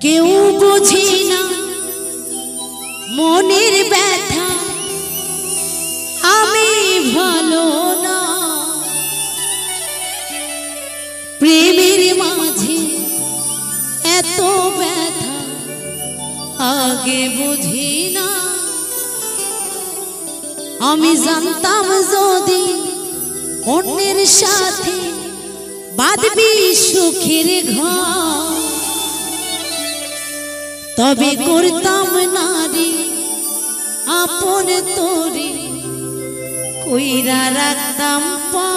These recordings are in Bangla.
কেউ বুঝি না মনের ব্যথা আমি ভালো না প্রেমের মাঝে এত ব্যথা আগে বুঝি না আমি জানতাম যদি অন্যের সাথে বাঁধবি সুখের ঘর তবে করতাম না রে আপন তোরে কইরা রাখতাম পা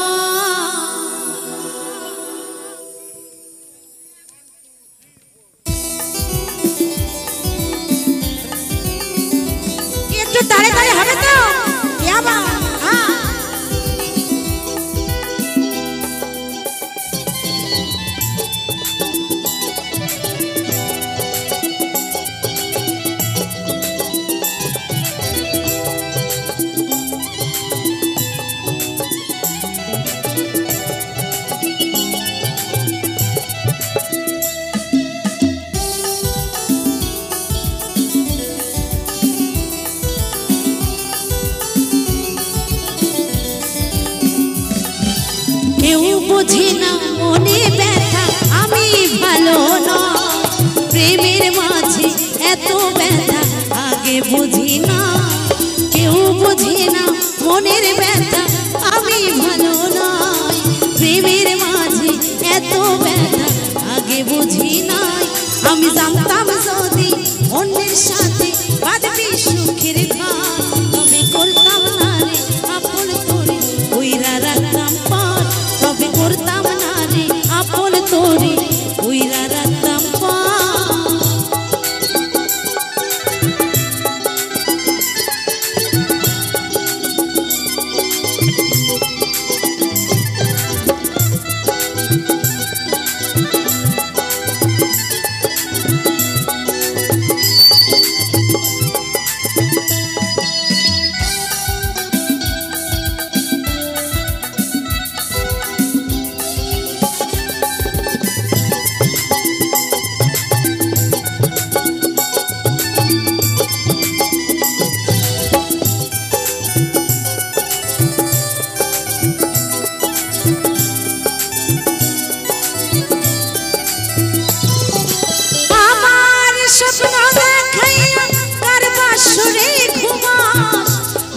একটু তাড়ে তাড়ে হবে তো ইয়াবা কেউ বুঝি না মনে ব্যথা আমি ভালো না প্রেমের মাঝে এত ব্যথা আগে বুঝি না কেউ বুঝি না মনের ব্যথা আমি ভালো নয় প্রেমের মাঝে এত ব্যথা আগে বুঝি নাই আমি জানতাম যদি অন্যের সাথে বাঁধবি সুখের ঘর তবে করতাম না রে আপন তোরে কইরা রাখতাম পার তবে করতাম না রে আপন তোরে কইরা রাখতাম পার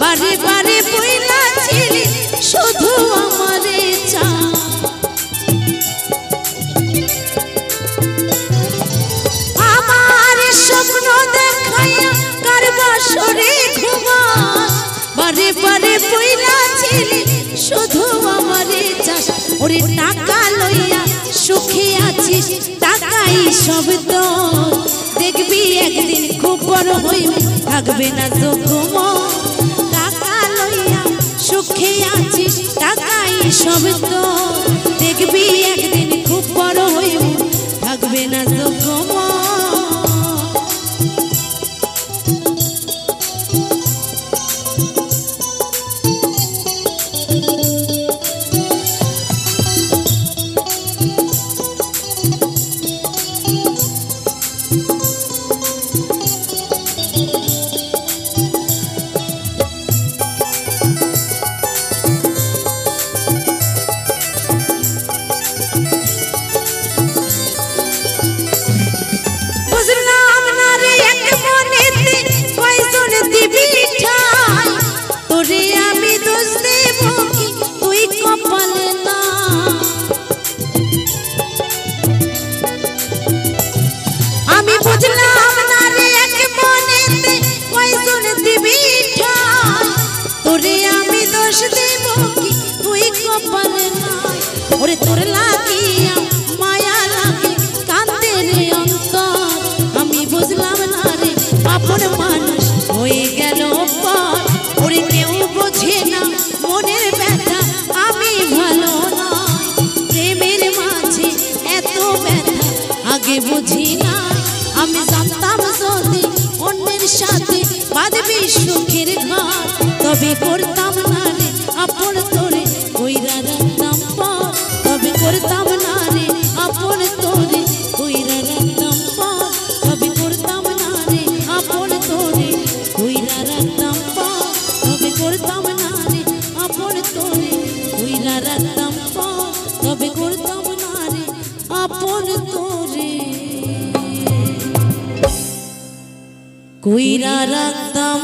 বারে বারে বইলা ছিলি শুধু আমারে চা আমার স্বপ্ন দেখাইয়া কার বাসরে ঘুমাস বারে বারে বইলা ছিলি শুধু আমারে চাস ওরে টাকা লইয়া সুখে আছিস টাকাই সব তো দেখবি একদিন খুব বড় হইবে থাকবে না তো ঘুমো সুখে আছিস টাকাই সব তো দেখবি একদিন খুব বড় হইব থাকবে না তো কমা ওরে তোর লাগিয়া মায়া লাগে কাঁদে রে অন্তর আমি বুঝলাম না রে আপন মানুষ হয়ে গেল পর ওরে কেউ বোঝে না মনের ব্যথা আমি ভালো নয় প্রেমের মাঝে এত ব্যথা আগে বুঝি না আমি জানতাম যদি অন্যের সাথে বাঁধবি সুখের ঘর তবে করতাম না রে আপন তোরে কইরা রাখতাম পর তবে করতাম না রে আপন তোরে কইরা রাখতাম পর করতাম না রে আপন তোরে কইরা রাখতাম পর তবে করতাম না রে আপন তোরে কইরা রাখতাম